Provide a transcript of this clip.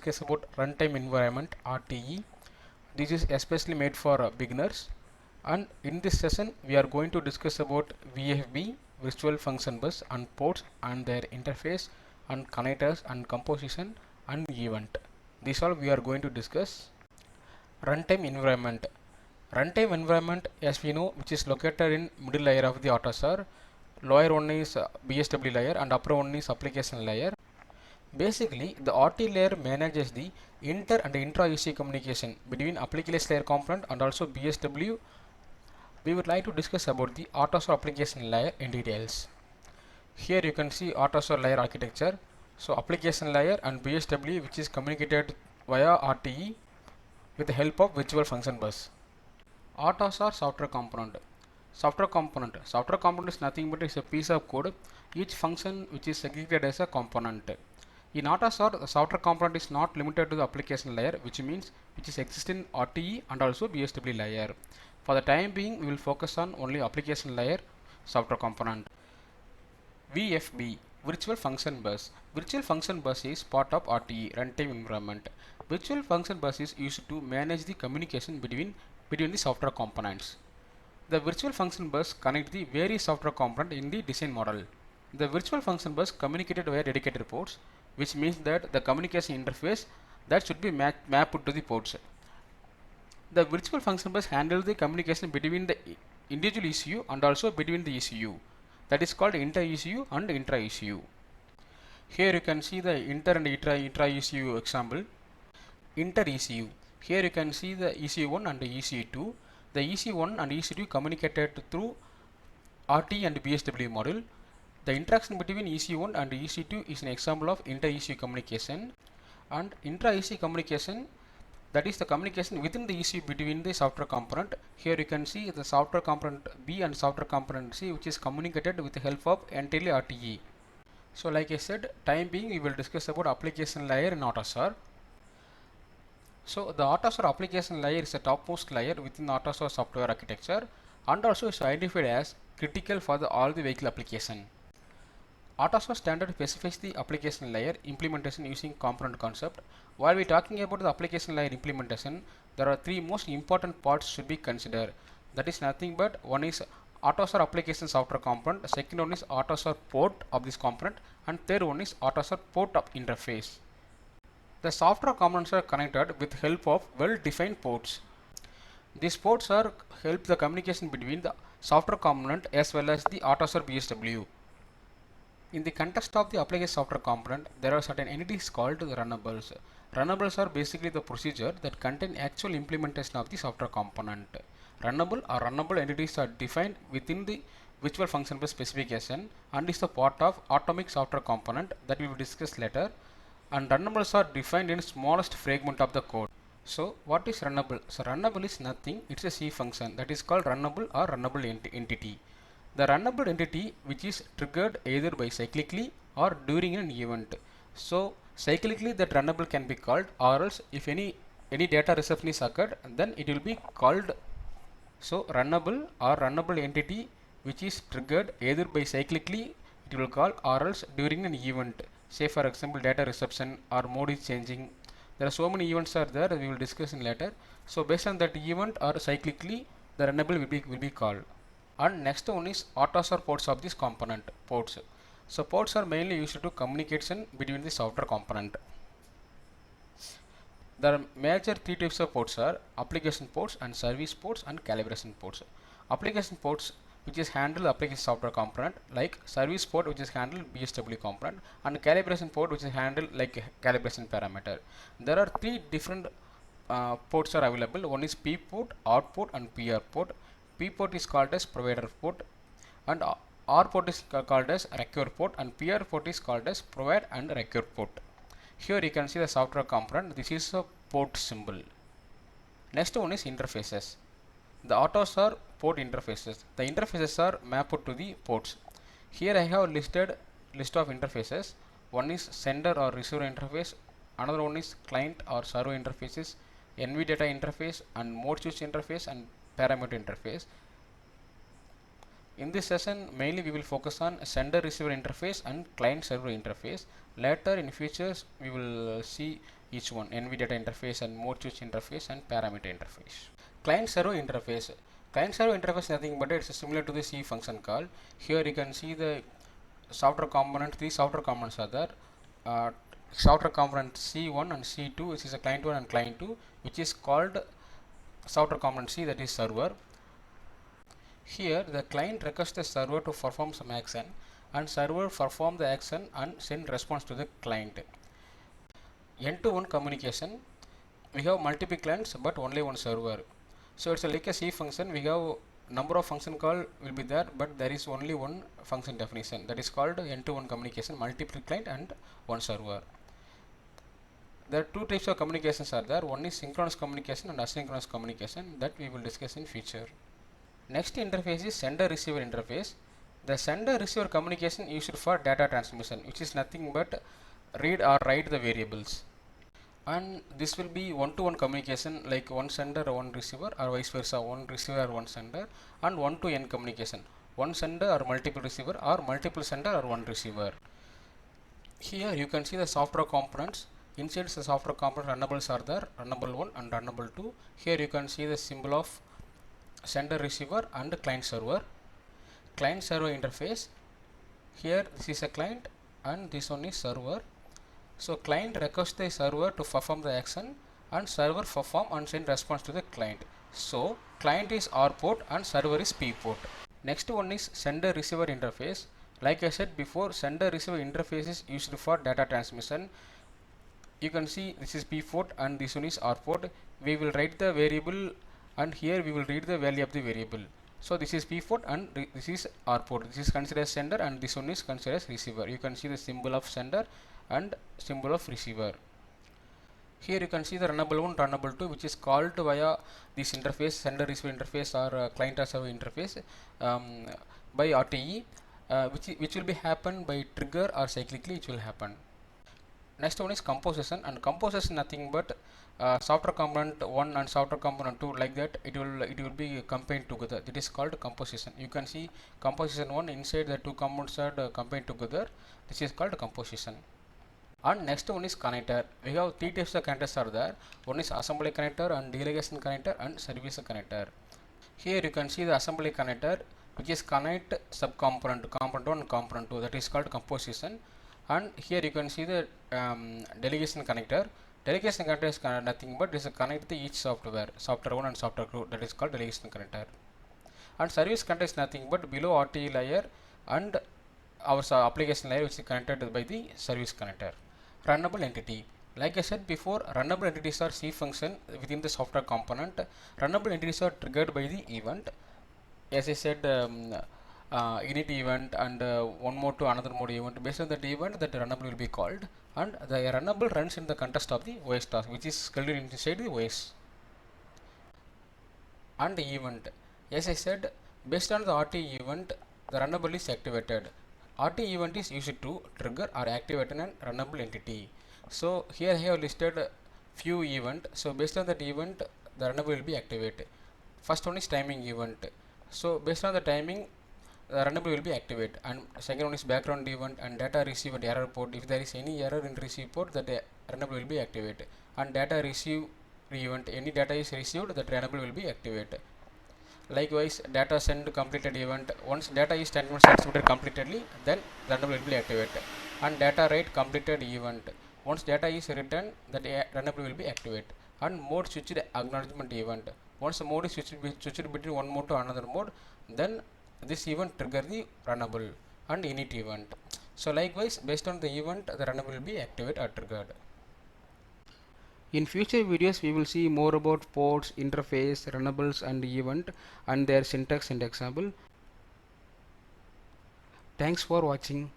discuss about runtime environment RTE. This is especially made for beginners, and in this session we are going to discuss about VFB, virtual function bus, and ports and their interface and connectors and composition and event. This all we are going to discuss. Runtime environment. Runtime environment, as we know, which is located in middle layer of the AUTOSAR. Lower one is BSW layer and upper one is application layer. Basically, the RT layer manages the inter and intra EC communication between application layer component and also BSW. We would like to discuss about the AUTOSAR application layer in details. Here you can see AUTOSAR layer architecture. So application layer and BSW, which is communicated via RTE with the help of virtual function bus. AUTOSAR software component. Software component is nothing but is a piece of code, each function which is segregated as a component. In AUTOSAR, the software component is not limited to the application layer, which means which is exist in RTE and also BSW layer. For the time being, we will focus on only application layer software component. VFB, virtual function bus. Virtual function bus is part of RTE, runtime environment. Virtual function bus is used to manage the communication between the software components. The virtual function bus connects the various software components in the design model. The virtual function bus communicated via dedicated ports, which means that the communication interface that should be mapped to the ports. The virtual function bus handles the communication between the individual ECU and also between the ECU. That is called inter ECU and intra ECU. Here you can see the inter and intra ECU example. Inter ECU. Here you can see the ECU1 and the ECU2. The ECU1 and ECU2 communicated through RT and BSW module. The interaction between ECU1 and ECU2 is an example of inter-ECU communication, and intra-ECU communication, that is the communication within the ECU between the software component. Here you can see the software component B and software component C, which is communicated with the help of entirely RTE. So like I said, time being we will discuss about application layer in AUTOSAR. So the AUTOSAR application layer is the topmost layer within the AUTOSAR software architecture and also is identified as critical for all the vehicle application. AUTOSAR standard specifies the application layer implementation using component concept. While we are talking about the application layer implementation, there are three most important parts should be considered. That is nothing but one is AUTOSAR application software component, the second one is AUTOSAR port of this component, and third one is AUTOSAR port of interface. The software components are connected with help of well-defined ports. These ports are help the communication between the software component as well as the AUTOSAR BSW. In the context of the application software component, there are certain entities called the runnables. Runnables are basically the procedure that contain actual implementation of the software component. Runnable or runnable entities are defined within the virtual function bus specification and is the part of atomic software component that we will discuss later. And runnables are defined in smallest fragment of the code. So what is runnable? So runnable is nothing, it's a C function that is called runnable or runnable entity. The runnable entity which is triggered either by cyclically or during an event. So cyclically that runnable can be called, or else if any data reception is occurred, then it will be called. So runnable or runnable entity which is triggered either by cyclically it will call, or else during an event. Say for example data reception or mode is changing. There are so many events are there, we will discuss in later. So based on that event or cyclically the runnable will be called. And next one is AUTOSAR ports of this component ports. So ports are mainly used to communication between the software component. There are major three types of ports are application ports and service ports and calibration ports. Application ports which is handle application software component, like service port which is handle BSW component, and calibration port which is handle like calibration parameter. There are three different ports are available. One is P port, R port and PR port. P port is called as provider port, and R port is called as require port, and PR port is called as provide and require port. Here you can see the software component. This is a port symbol. Next one is interfaces. The AUTOSAR port interfaces. The interfaces are mapped to the ports. Here I have listed list of interfaces. One is sender or receiver interface. Another one is client or server interfaces, NV data interface, and mode switch interface, and parameter interface. In this session mainly we will focus on sender receiver interface and client server interface. Later in futures we will see each one: NV data interface and mode switch interface and parameter interface. Client server interface. Client server interface is nothing but it's similar to the C function call. Here you can see the software component. Three software components are there. Software component C1 and C2, which is a client 1 and client 2, which is called software component C, that is server. Here the client requests the server to perform some action, and server perform the action and send response to the client. End-to-end communication. We have multiple clients but only one server. So it's like a C function. We have number of function call will be there, but there is only one function definition, that is called end-to-end communication, multiple client and one server. There are two types of communications are there. One is synchronous communication and asynchronous communication, that we will discuss in future. Next interface is sender receiver interface. The sender receiver communication used for data transmission, which is nothing but read or write the variables. And this will be one-to-one communication, like one sender or one receiver, or vice versa, one receiver or one sender, and one-to-n communication, one sender or multiple receiver, or multiple sender or one receiver. Here you can see the software components. Inside the software component, runnables are there, runnable 1 and runnable 2. Here you can see the symbol of sender receiver and client server. Client server interface. Here this is a client and this one is server. So client requests the server to perform the action, and server perform and send response to the client. So client is R port and server is P port. Next one is sender receiver interface. Like I said before, sender receiver interface is used for data transmission. You can see this is P port and this one is R port. We will write the variable and here we will read the value of the variable. So this is P port and this is R port. This is considered as sender and this one is considered as receiver. You can see the symbol of sender and symbol of receiver. Here you can see the runnable 1, runnable 2, which is called via this interface, sender receiver interface or client or server interface by RTE, which will be happen by trigger or cyclically it will happen. Next one is composition, and composition nothing but software component 1 and software component 2, like that it will be combined together. That is called composition. You can see composition 1 inside the two components are combined together. This is called composition. And next one is connector. We have three types of connectors are there. One is assembly connector and delegation connector and service connector. Here you can see the assembly connector, which is connect subcomponent, component 1 and component 2, that is called composition. And here you can see the delegation connector. Delegation connector is nothing but is a connect to each software, software 1 and software 2, that is called delegation connector. And service connector is nothing but below RTE layer and our application layer, which is connected by the service connector. Runnable entity. Like I said before, runnable entities are C function within the software component. Runnable entities are triggered by the event. As I said, init event and one more to another mode event. Based on that event, that runnable will be called, and the runnable runs in the context of the OS task, which is scheduled inside the OS. And the event. As I said, based on the RT event, the runnable is activated. RT event is used to trigger or activate an runnable entity. So here I have listed few event. So based on that event, the runnable will be activated. First one is timing event. So based on the timing, the runnable will be activated. And second one is background event and data receive and error port. If there is any error in receive port, that runnable will be activated. And data receive event, any data is received, that runnable will be activated. Likewise, data send completed event. Once data is transmitted completely, then runnable will be activated. And data write completed event. Once data is written, that runnable will be activated. And mode switched acknowledgement event. Once the mode is switched between one mode to another mode, then this event trigger the runnable and init event. So likewise, based on the event, the runnable will be activated or triggered. In future videos, we will see more about ports, interface, runnables and event and their syntax and example. Thanks for watching.